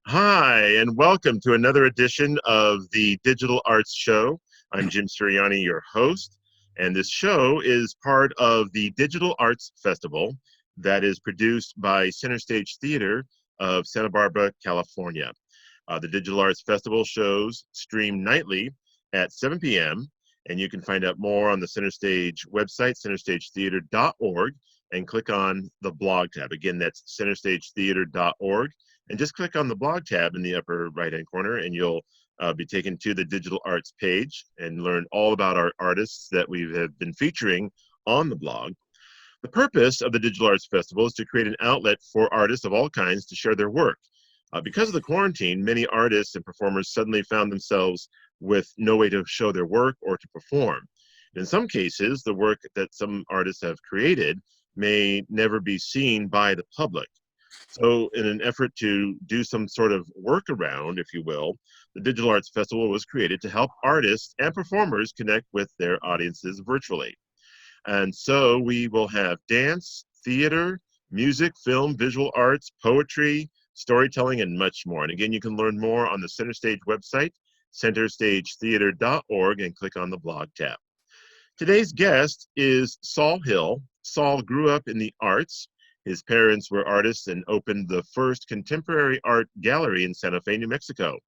Hi, and welcome to another edition of the Digital Arts Show. I'm Jim Sirianni, your host, and this show is part of the Digital Arts Festival that is produced by Center Stage Theater of Santa Barbara, California. The Digital Arts Festival shows stream nightly at 7 p.m., and you can find out more on the Center Stage website, centerstagetheater.org, and click on the blog tab. Again, that's centerstagetheater.org. And just click on the blog tab in the upper right-hand corner, and you'll be taken to the digital arts page and learn all about our artists that we have been featuring on the blog. The purpose of the Digital Arts Festival is to create an outlet for artists of all kinds to share their work. Because of the quarantine, many artists and performers suddenly found themselves with no way to show their work or to perform. In some cases, the work that some artists have created may never be seen by the public. So in an effort to do some sort of workaround, if you will, the Digital Arts Festival was created to help artists and performers connect with their audiences virtually. And so we will have dance, theater, music, film, visual arts, poetry, storytelling, and much more. And again, you can learn more on the Center Stage website, centerstagetheater.org, and click on the blog tab. Today's guest is Saul Hill. Saul grew up in the arts. His parents were artists and opened the first contemporary art gallery in Santa Fe, New Mexico.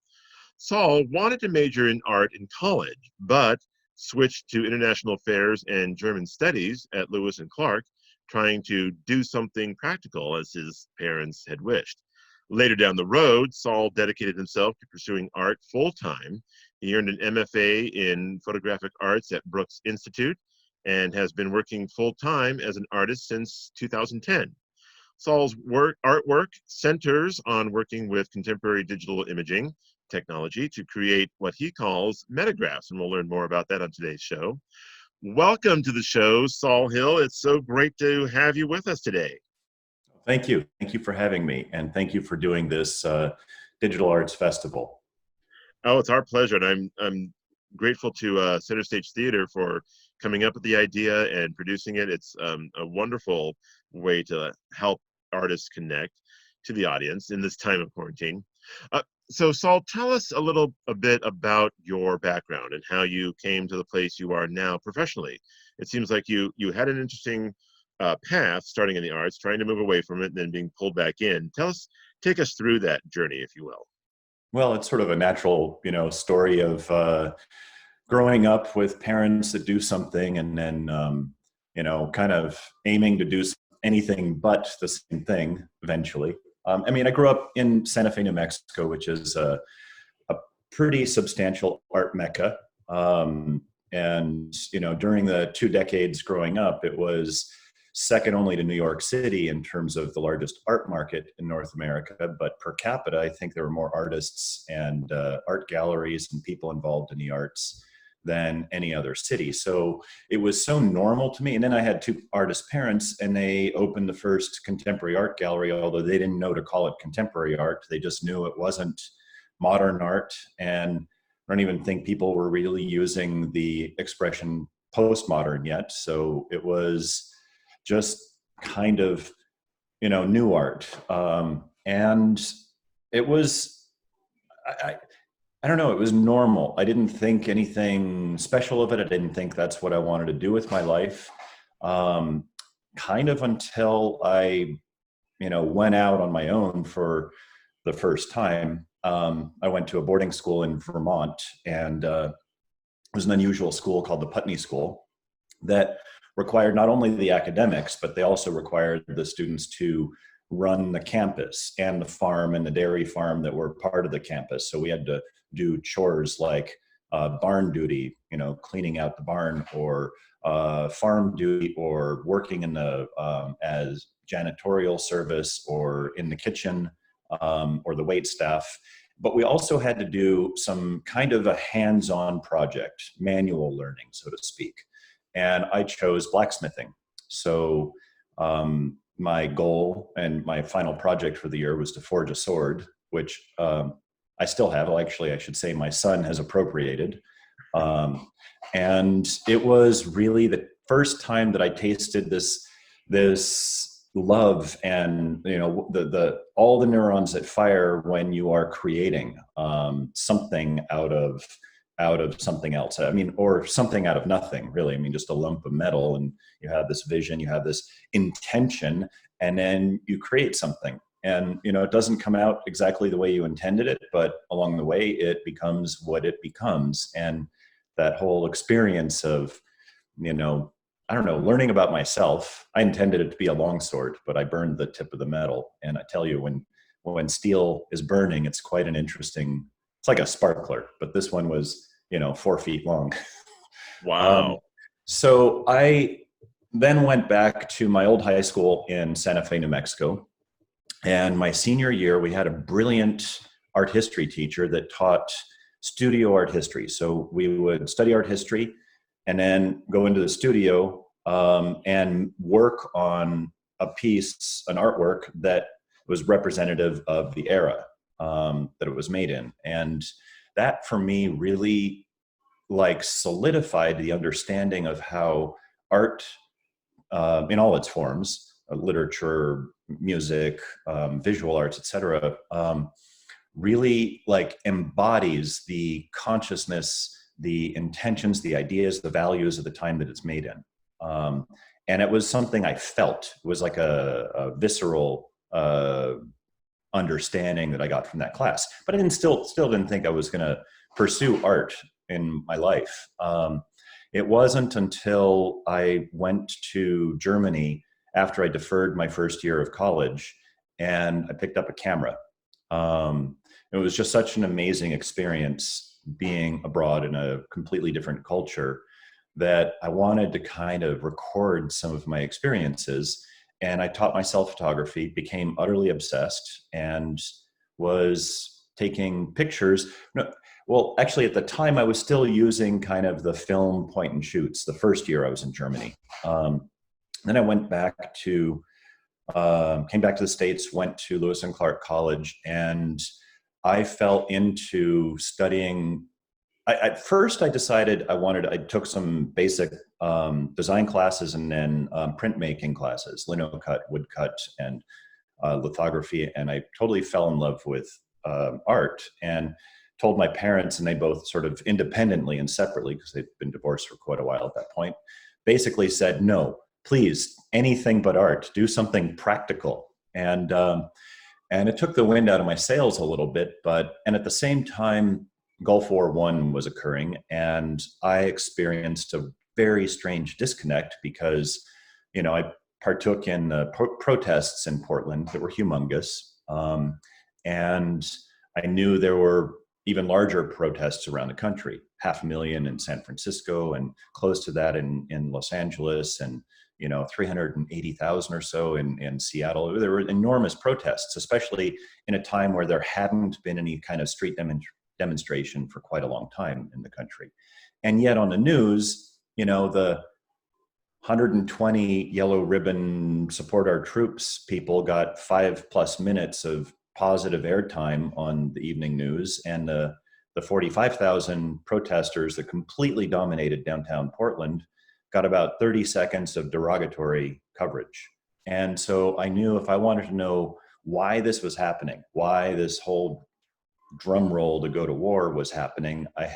Saul wanted to major in art in college, but switched to international affairs and German studies at Lewis and Clark, trying to do something practical as his parents had wished. Later down the road, Saul dedicated himself to pursuing art full-time. He earned an MFA in photographic arts at Brooks Institute and has been working full-time as an artist since 2010. Saul's artwork centers on working with contemporary digital imaging technology to create what he calls metagraphs, and we'll learn more about that on today's show. Welcome to the show, Saul Hill. It's so great to have you with us today. Thank you. Thank you for having me, and thank you for doing this Digital Arts Festival. Oh, it's our pleasure, and I'm grateful to Center Stage Theater for coming up with the idea and producing it. It's a wonderful way to help artists connect to the audience in this time of quarantine. So Saul, tell us a bit about your background and how you came to the place you are now professionally. It seems like you had an interesting path starting in the arts, trying to move away from it and then being pulled back in. Take us through that journey, if you will. Well, it's sort of a natural, story of growing up with parents that do something and then, kind of aiming to do anything but the same thing eventually. I grew up in Santa Fe, New Mexico, which is a pretty substantial art mecca. And during the 2 decades growing up, it was second only to New York City in terms of the largest art market in North America. But per capita, I think there were more artists and art galleries and people involved in the arts than any other city. So it was so normal to me. And then I had 2 artist parents, and they opened the first contemporary art gallery, although they didn't know to call it contemporary art. They just knew it wasn't modern art. And I don't even think people were really using the expression postmodern yet. So it was just kind of, new art. And it was, I don't know, it was normal. I didn't think anything special of it. I didn't think that's what I wanted to do with my life. Kind of until I, went out on my own for the first time. I went to a boarding school in Vermont, and it was an unusual school called the Putney School that required not only the academics, but they also required the students to run the campus and the farm and the dairy farm that were part of the campus. So we had to do chores like barn duty, cleaning out the barn, or farm duty, or working in the as janitorial service, or in the kitchen, or the wait staff. But we also had to do some kind of a hands-on project, manual learning, so to speak. And I chose blacksmithing. So my goal and my final project for the year was to forge a sword, which I still have. Well, actually, I should say my son has appropriated. And it was really the first time that I tasted this love and the all the neurons that fire when you are creating something out of something else. I mean, or something out of nothing, really. I mean, just a lump of metal, and you have this vision, you have this intention, and then you create something. And it doesn't come out exactly the way you intended it, but along the way, it becomes what it becomes. And that whole experience of, I don't know, learning about myself. I intended it to be a longsword, but I burned the tip of the metal. And I tell you, when steel is burning, it's quite an interesting. It's like a sparkler, but this one was 4 feet long. Wow. So I then went back to my old high school in Santa Fe, New Mexico. And my senior year, we had a brilliant art history teacher that taught studio art history. So we would study art history and then go into the studio and work on a piece, an artwork that was representative of the era that it was made in. And that for me really like solidified the understanding of how art in all its forms, literature, music, visual arts, etc., really like embodies the consciousness, the intentions, the ideas, the values of the time that it's made in. And it was something I felt. It was like a visceral understanding that I got from that class. But I still didn't think I was going to pursue art in my life. It wasn't until I went to Germany after I deferred my first year of college and I picked up a camera. It was just such an amazing experience being abroad in a completely different culture that I wanted to kind of record some of my experiences. And I taught myself photography, became utterly obsessed, and was taking pictures. No, well, actually, at the time, I was still using kind of the film point and shoots the first year I was in Germany. Then I went back to, came back to the States, went to Lewis and Clark College, and I fell into studying. At first, I decided I took some basic design classes and then printmaking classes, linocut, woodcut, and lithography. And I totally fell in love with art and told my parents, and they both sort of independently and separately, because they'd been divorced for quite a while at that point, basically said, no, please, anything but art, do something practical. And it took the wind out of my sails a little bit, and at the same time, Gulf War I was occurring, and I experienced a very strange disconnect because, I partook in protests in Portland that were humongous, and I knew there were even larger protests around the country, 500,000 in San Francisco, and close to that in Los Angeles, and 380,000 or so in Seattle. There were enormous protests, especially in a time where there hadn't been any kind of street demonstration for quite a long time in the country. And yet on the news, the 120 yellow ribbon support our troops people got 5+ minutes of positive airtime on the evening news, and the 45,000 protesters that completely dominated downtown Portland got about 30 seconds of derogatory coverage. And so I knew if I wanted to know why this was happening, why this whole drum roll to go to war was happening, I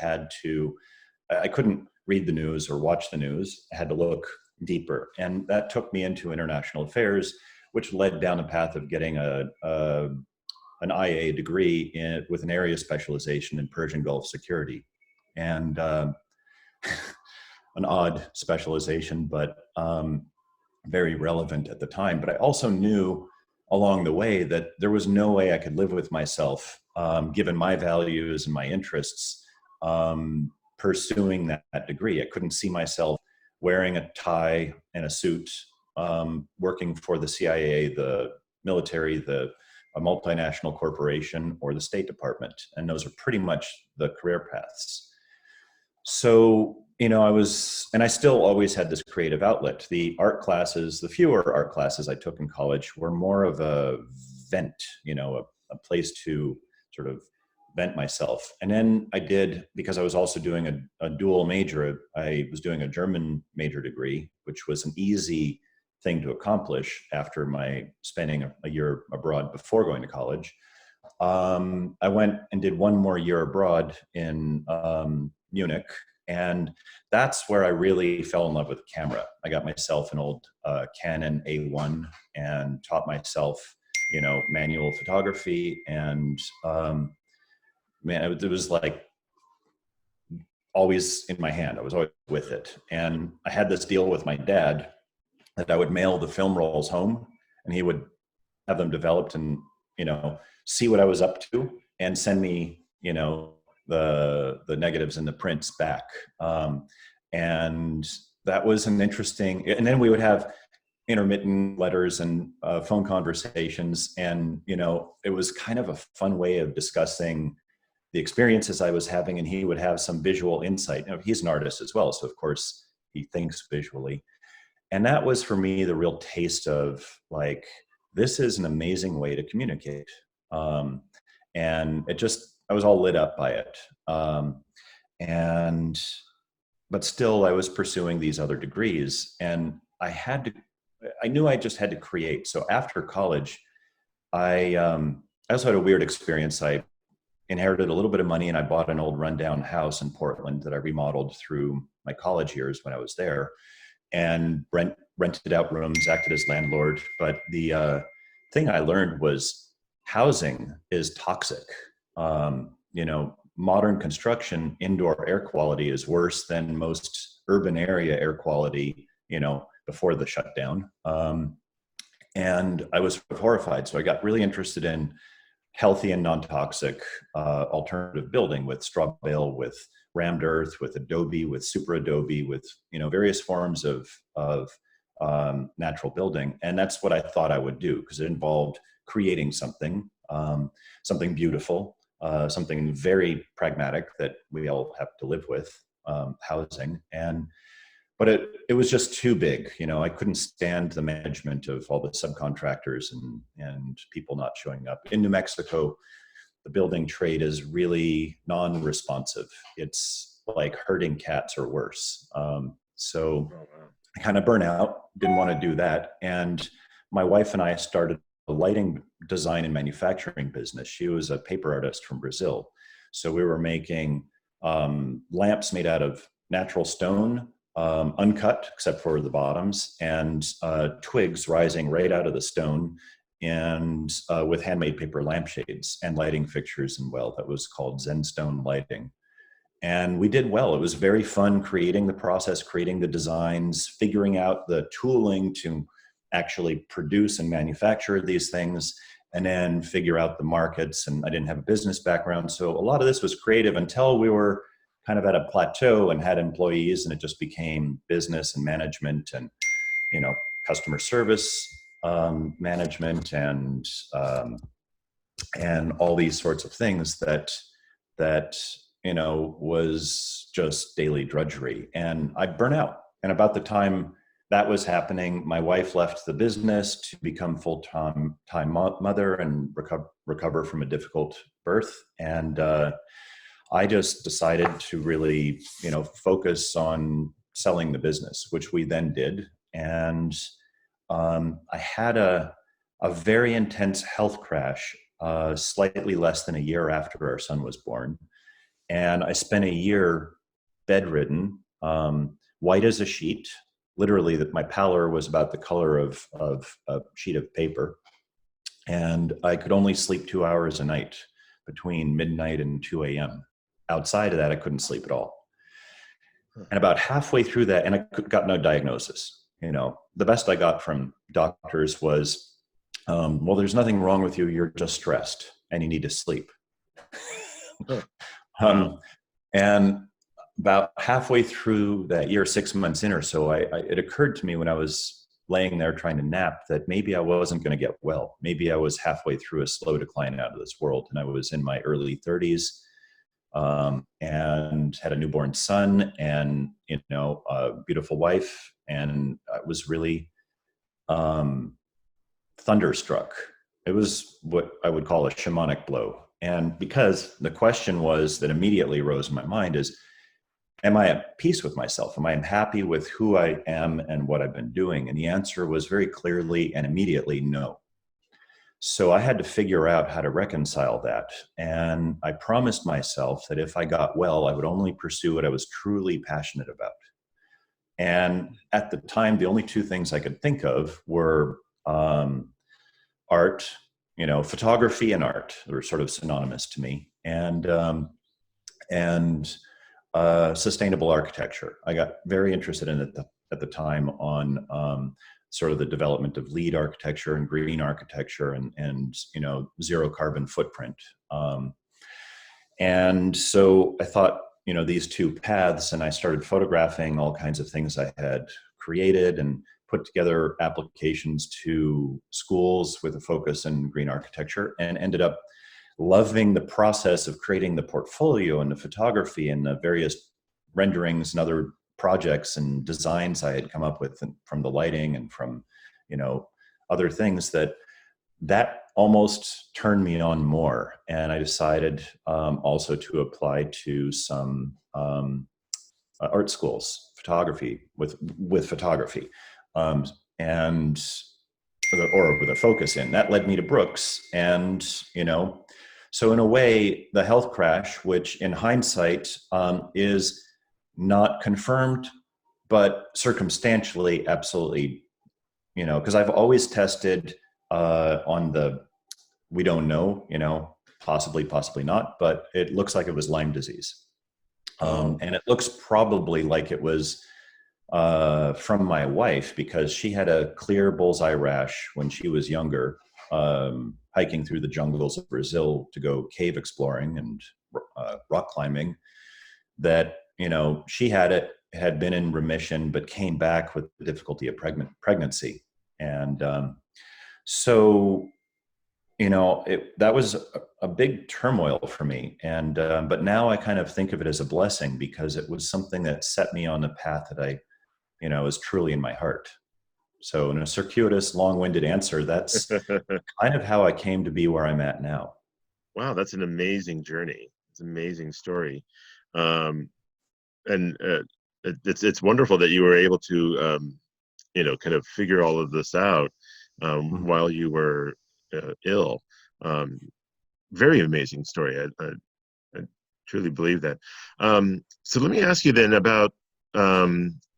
couldn't read the news or watch the news. I had to look deeper. And that took me into international affairs, which led down the path of getting an IA degree with an area specialization in Persian Gulf security. And an odd specialization, but very relevant at the time. But I also knew along the way that there was no way I could live with myself, given my values and my interests, pursuing that degree. I couldn't see myself wearing a tie and a suit, working for the CIA, the military, a multinational corporation, or the State Department. And those are pretty much the career paths. So, I still always had this creative outlet. The fewer art classes I took in college were more of a vent, a place to sort of vent myself. And then because I was also doing a dual major, I was doing a German major degree, which was an easy thing to accomplish after my spending a year abroad before going to college. I went and did one more year abroad in Munich, and that's where I really fell in love with the camera. I got myself an old Canon A1 and taught myself, manual photography. And man, it was like always in my hand. I was always with it. And I had this deal with my dad that I would mail the film rolls home, and he would have them developed and, see what I was up to and send me, the negatives and the prints back. And that was an interesting, and then we would have intermittent letters and phone conversations. And, it was kind of a fun way of discussing the experiences I was having, and he would have some visual insight. He's an artist as well, so of course he thinks visually. And that was for me the real taste of like, this is an amazing way to communicate. And I was all lit up by it. But still I was pursuing these other degrees, and I knew I just had to create. So after college, I also had a weird experience. I inherited a little bit of money, and I bought an old rundown house in Portland that I remodeled through my college years when I was there, and rented out rooms, acted as landlord. But the thing I learned was housing is toxic. Modern construction, indoor air quality is worse than most urban area air quality, before the shutdown. And I was horrified. So I got really interested in healthy and non-toxic alternative building with straw bale, with rammed earth, with adobe, with super adobe, with various forms of natural building. And that's what I thought I would do, because it involved creating something beautiful, something very pragmatic that we all have to live with, housing. But it was just too big. I couldn't stand the management of all the subcontractors and people not showing up. In New Mexico, the building trade is really non-responsive. It's like herding cats or worse. So I kind of burnt out, didn't want to do that. And my wife and I started a lighting design and manufacturing business. She was a paper artist from Brazil. So we were making lamps made out of natural stone, uncut except for the bottoms, and twigs rising right out of the stone, and with handmade paper lampshades and lighting fixtures. And that was called Zenstone lighting. And we did well. It was very fun creating the process, creating the designs, figuring out the tooling to actually produce and manufacture these things, and then figure out the markets. And I didn't have a business background, so a lot of this was creative until we were kind of at a plateau and had employees, and it just became business and management and, customer service management and all these sorts of things that was just daily drudgery. And I'd burn out. And about the time that was happening, my wife left the business to become full-time mother and recover from a difficult birth. And I just decided to really, focus on selling the business, which we then did. And I had a very intense health crash, slightly less than a year after our son was born. And I spent a year bedridden, white as a sheet. Literally, that my pallor was about the color of a sheet of paper. And I could only sleep 2 hours a night between midnight and 2 a.m. Outside of that, I couldn't sleep at all. And about halfway through that, and I got no diagnosis. The best I got from doctors was, well, there's nothing wrong with you. You're just stressed and you need to sleep. And about halfway through that year, 6 months in or so, it occurred to me when I was laying there trying to nap that maybe I wasn't going to get well. Maybe I was halfway through a slow decline out of this world. And I was in my early 30s. And had a newborn son and, a beautiful wife. And I was really thunderstruck. It was what I would call a shamanic blow. And because the question was that immediately rose in my mind is, am I at peace with myself? Am I happy with who I am and what I've been doing? And the answer was very clearly and immediately no. So I had to figure out how to reconcile that. And I promised myself that if I got well, I would only pursue what I was truly passionate about. And at the time, the only two things I could think of were art, photography and art were sort of synonymous to me, and sustainable architecture. I got very interested in it at the time on sort of the development of LEED architecture and green architecture and zero carbon footprint. And so I thought, these two paths, and I started photographing all kinds of things I had created and put together applications to schools with a focus in green architecture, and ended up loving the process of creating the portfolio and the photography and the various renderings and other projects and designs I had come up with from the lighting and from, other things that almost turned me on more. And I decided also to apply to some art schools, photography with photography, and or with a focus in that led me to Brooks. And so in a way, the health crash, which in hindsight is not confirmed, but circumstantially, absolutely, because I've always tested on the we don't know, possibly not, but it looks like it was Lyme disease. And it looks probably like it was from my wife, because she had a clear bullseye rash when she was younger, hiking through the jungles of Brazil to go cave exploring and rock climbing, that, she had been in remission, but came back with the difficulty of pregnancy. And so, that was a big turmoil for me. And, but now I kind of think of it as a blessing, because it was something that set me on the path that I, is truly in my heart. So in a circuitous, long-winded answer, that's kind of how I came to be where I'm at now. Wow, that's an amazing journey. It's an amazing story. And it's wonderful that you were able to kind of figure all of this out Mhm. while you were ill. Very amazing story. I truly believe that. So let me ask you then about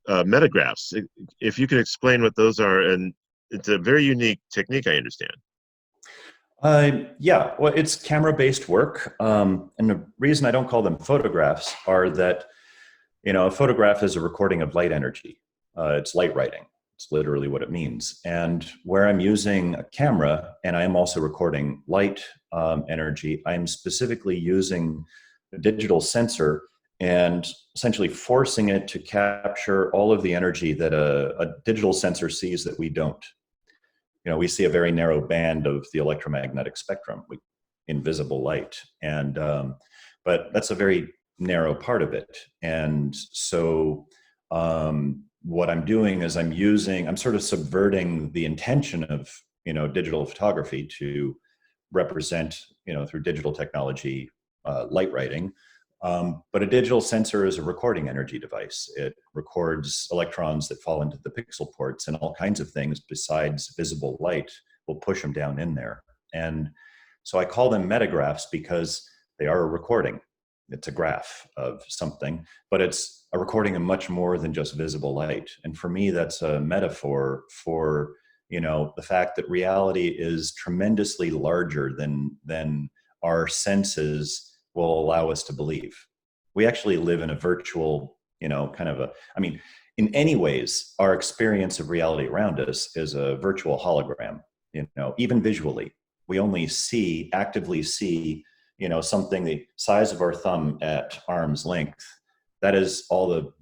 metagraphs. If you can explain what those are, and it's a very unique technique, I understand. Yeah, well, it's camera-based work. And the reason I don't call them photographs are that, a photograph is a recording of light energy. It's light writing. It's literally what it means. And where I'm using a camera and I am also recording light energy, I'm specifically using a digital sensor and essentially forcing it to capture all of the energy that a digital sensor sees that we don't. We see a very narrow band of the electromagnetic spectrum, invisible light, and but that's a very narrow part of it. And so what I'm doing is I'm sort of subverting the intention of digital photography to represent through digital technology light writing. But a digital sensor is a recording energy device. It records electrons that fall into the pixel ports, and all kinds of things besides visible light will push them down in there. And so I call them metagraphs because they are a recording. It's a graph of something, but it's a recording of much more than just visible light. And for me, that's a metaphor for the fact that reality is tremendously larger than our senses will allow us to believe. We actually live in a virtual, in any ways, our experience of reality around us is a virtual hologram, even visually. We only actively see, something the size of our thumb at arm's length. That is all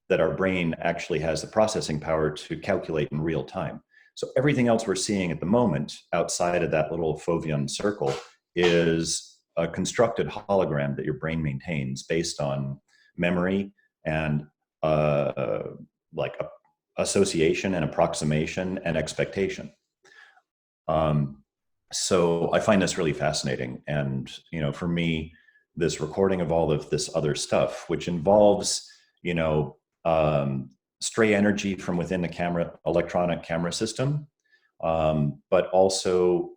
that our brain actually has the processing power to calculate in real time. So everything else we're seeing at the moment outside of that little fovean circle is a constructed hologram that your brain maintains based on memory and like association and approximation and expectation. So I find this really fascinating. And, for me, this recording of all of this other stuff, which involves you know, stray energy from within the camera, electronic camera system, but also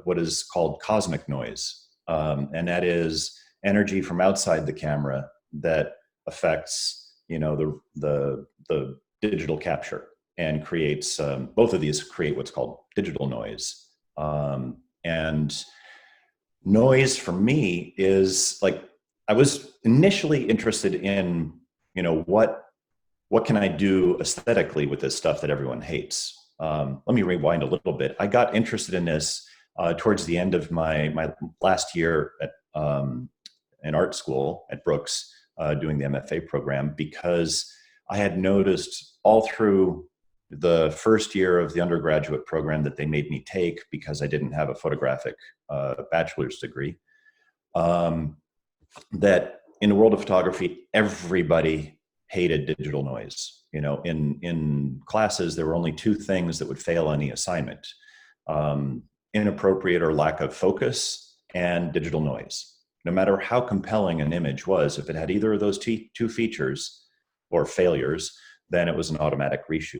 what is called cosmic noise. And that is energy from outside the camera that affects, you know, the digital capture and creates, both of these create what's called digital noise. And noise for me is like, I was initially interested in, you know, what can I do aesthetically with this stuff that everyone hates? Let me rewind a little bit. I got interested in this towards the end of my last year at in art school at Brooks, doing the MFA program, because I had noticed all through the first year of the undergraduate program that they made me take because I didn't have a photographic bachelor's degree, um, that in the world of photography, everybody hated digital noise. You know, in classes, there were only two things that would fail any assignment: inappropriate or lack of focus, and digital noise. No matter how compelling an image was, if it had either of those two features or failures, then it was an automatic reshoot.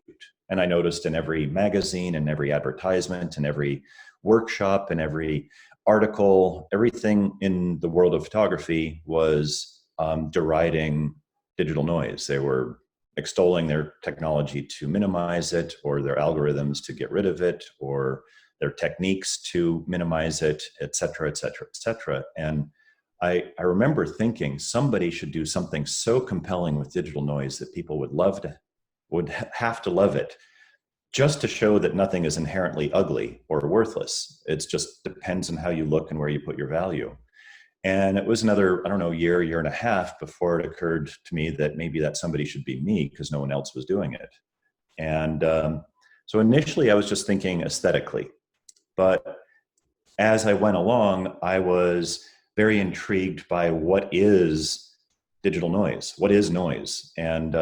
And I noticed in every magazine and every advertisement and every workshop and every article, everything in the world of photography was deriding digital noise. They were extolling their technology to minimize it, or their algorithms to get rid of it, or their techniques to minimize it, et cetera, et cetera, et cetera. And I remember thinking somebody should do something so compelling with digital noise that people would have to love it, just to show that nothing is inherently ugly or worthless. It just depends on how you look and where you put your value. And it was another, I don't know, year and a half before it occurred to me that maybe that somebody should be me, because no one else was doing it. And so initially I was just thinking aesthetically, but as I went along, I was very intrigued by what is digital noise, what is noise. And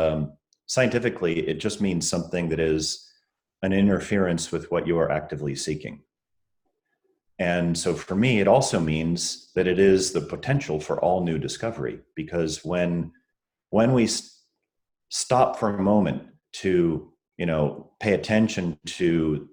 scientifically, it just means something that is an interference with what you are actively seeking. And so for me, it also means that it is the potential for all new discovery, because when we stop for a moment to, you know, pay attention to,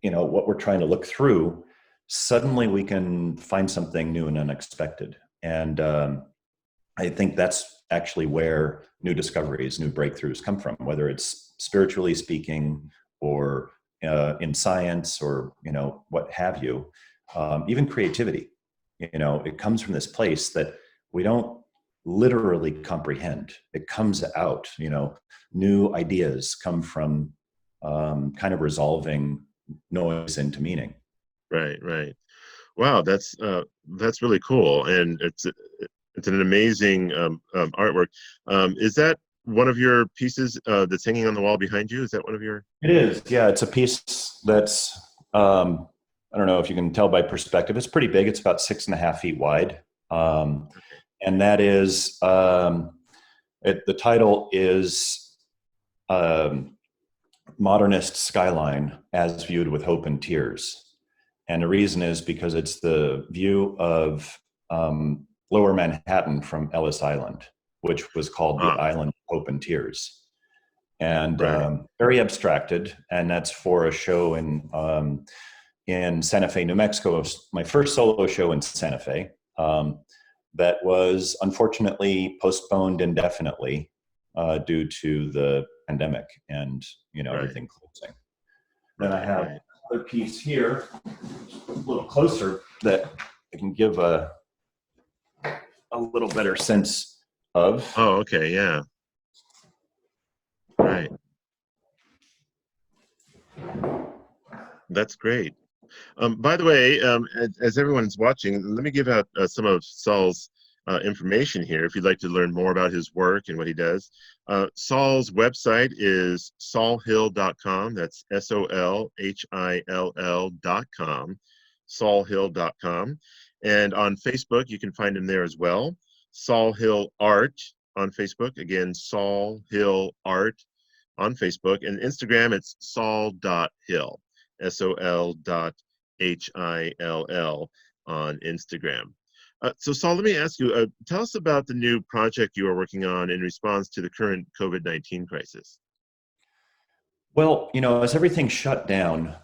you know, what we're trying to look through, suddenly we can find something new and unexpected. And I think that's actually where new discoveries, new breakthroughs come from, whether it's spiritually speaking or in science, or, you know, what have you. Even creativity, you know, it comes from this place that we don't literally comprehend. It comes out, you know, new ideas come from kind of resolving noise into meaning. Right, right. Wow, that's really cool, and it's an amazing artwork. Is that one of your pieces that's hanging on the wall behind you? Is that one of your? It is, yeah. It's a piece that's, I don't know if you can tell by perspective. It's pretty big. It's about 6.5 feet wide, Okay. and that is, the title is um, "Modernist Skyline as Viewed with Hope and Tears," and the reason is because it's the view of Lower Manhattan from Ellis Island, which was called the Ah, Island of Hope and Tears, and right, very abstracted. And that's for a show in Santa Fe, New Mexico. My first solo show in Santa Fe, that was unfortunately postponed indefinitely due to the pandemic and, you know, right, everything closing. Then I right, have right. another piece here, a little closer, that I can give a little better sense of. Oh, okay, yeah, right. That's great. By the way, as everyone's watching, let me give out some of Saul's information here if you'd like to learn more about his work and what he does. Saul's website is solhill.com. That's SOLHILL.com, solhill.com. And on Facebook, you can find him there as well. Saul Hill Art on Facebook. Again, Saul Hill Art on Facebook. And Instagram, it's Saul.Hill. SOL.HILL on Instagram. So, Saul, let me ask you, tell us about the new project you are working on in response to the current COVID-19 crisis. Well, as everything shut down,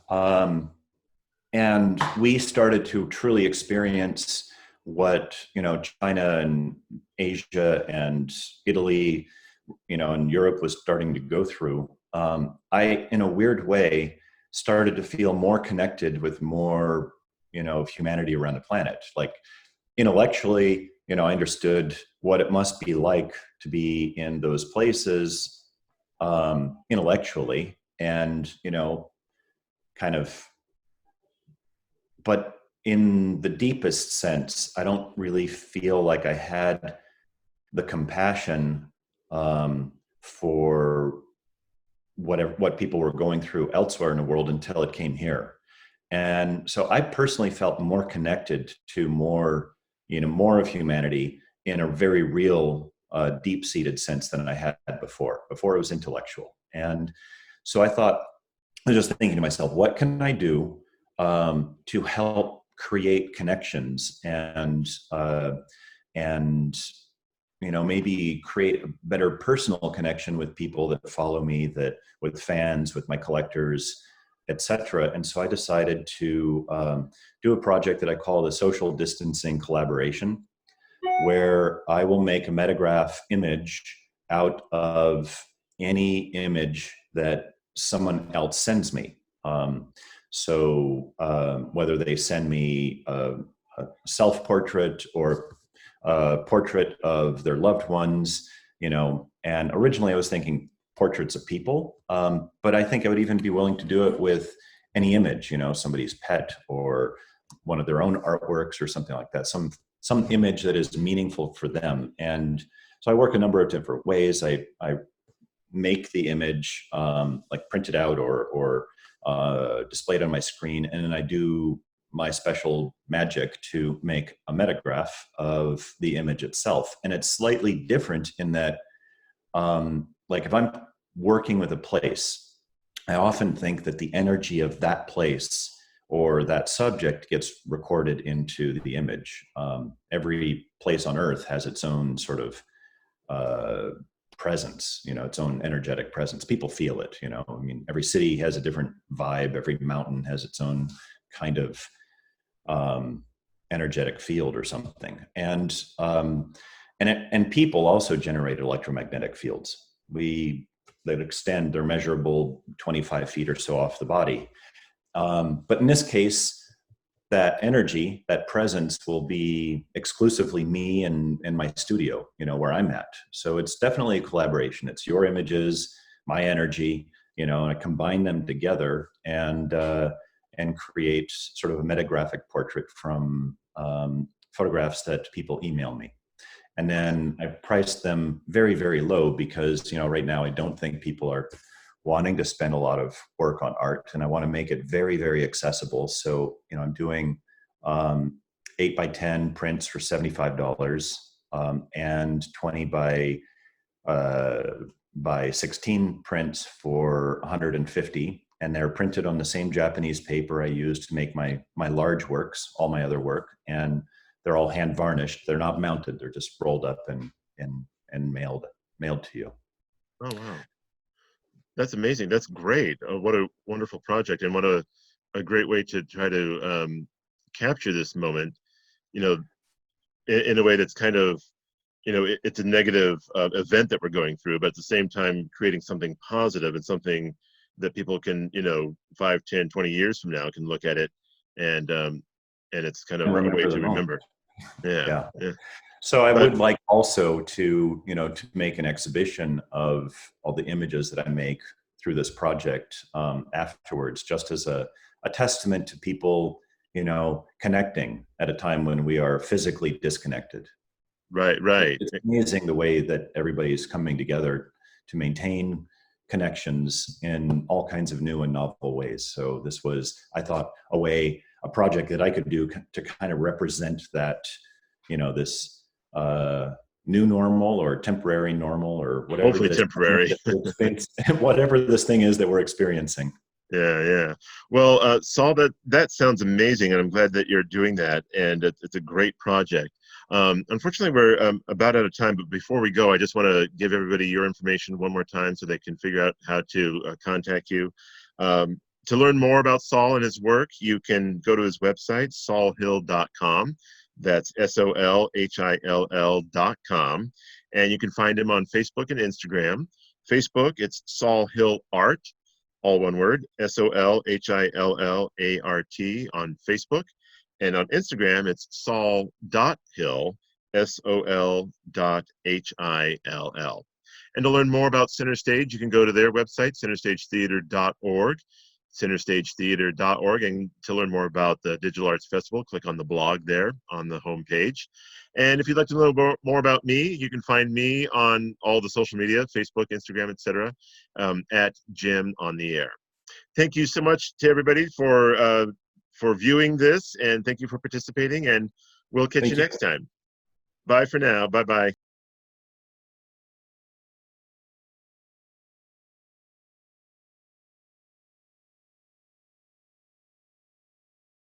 and we started to truly experience what, China and Asia and Italy, and Europe was starting to go through. I, in a weird way, started to feel more connected with more, of humanity around the planet. Like intellectually, I understood what it must be like to be in those places, intellectually, and kind of, but in the deepest sense, I don't really feel like I had the compassion, for what people were going through elsewhere in the world until it came here. And so I personally felt more connected to more of humanity in a very real, deep-seated sense than I had before. Before it was intellectual. And so I was just thinking to myself, what can I do, to help create connections and maybe create a better personal connection with people that follow me, that with fans, with my collectors, etc. And so I decided to, do a project that I call the social distancing collaboration, where I will make a metograph image out of any image that someone else sends me. Whether they send me a self-portrait or a portrait of their loved ones, and originally I was thinking portraits of people, but I think I would even be willing to do it with any image, somebody's pet or one of their own artworks or something like that, some image that is meaningful for them. And so I work a number of different ways. I make the image, like print it out or display it on my screen, and then I do my special magic to make a metograph of the image itself. And it's slightly different in that, like if I'm working with a place, I often think that the energy of that place or that subject gets recorded into the image. Every place on earth has its own sort of, presence, its own energetic presence. People feel it, I mean, every city has a different vibe. Every mountain has its own kind of, energetic field or something. And people also generate electromagnetic fields. That extend, they're measurable 25 feet or so off the body. But in this case, that energy, that presence will be exclusively me and my studio, where I'm at. So it's definitely a collaboration. It's your images, my energy, and I combine them together and create sort of a metagraphic portrait from, photographs that people email me. And then I priced them very, very low because, right now I don't think people are wanting to spend a lot of work on art, and I want to make it very, very accessible. So, I'm doing, 8 by 10 prints for $75, and 20 by 16 prints for 150. And they're printed on the same Japanese paper I used to make my large works, all my other work. And they're all hand varnished. They're not mounted. They're just rolled up and mailed to you. Oh, wow. That's amazing. That's great. What a wonderful project, and what a great way to try to capture this moment, in a way that's kind of, it's a negative event that we're going through, but at the same time, creating something positive and something that people can, 5, 10, 20 years from now can look at it, and it's kind of a way to remember. Yeah. Yeah. Yeah. So I But would like also to, to make an exhibition of all the images that I make through this project, afterwards, just as a testament to people, connecting at a time when we are physically disconnected. right. It's amazing the way that everybody's coming together to maintain connections in all kinds of new and novel ways. So this was, I thought, a project that I could do to kind of represent that, this, new normal or temporary normal or whatever Hopefully this temporary. whatever this thing is that we're experiencing. Yeah, yeah. Well, Saul, that sounds amazing, and I'm glad that you're doing that, and it's a great project. Unfortunately, we're about out of time, but before we go, I just want to give everybody your information one more time so they can figure out how to contact you. To learn more about Saul and his work, you can go to his website, solhill.com. That's SOLHILL.com. And you can find him on Facebook and Instagram. Facebook, it's Saul Hill Art, all one word, SOLHILLART on Facebook. And on Instagram, it's Saul.Hill, SOL.HILL. And to learn more about Center Stage, you can go to their website, centerstagetheater.org, centerstagetheater.org. And to learn more about the Digital Arts Festival, click on the blog there on the homepage. And if you'd like to know more about me, you can find me on all the social media, Facebook, Instagram, etc., at Jim on the Air. Thank you so much to everybody for viewing this, and thank you for participating. And we'll catch you Thank you. next time. Bye for now. Bye bye.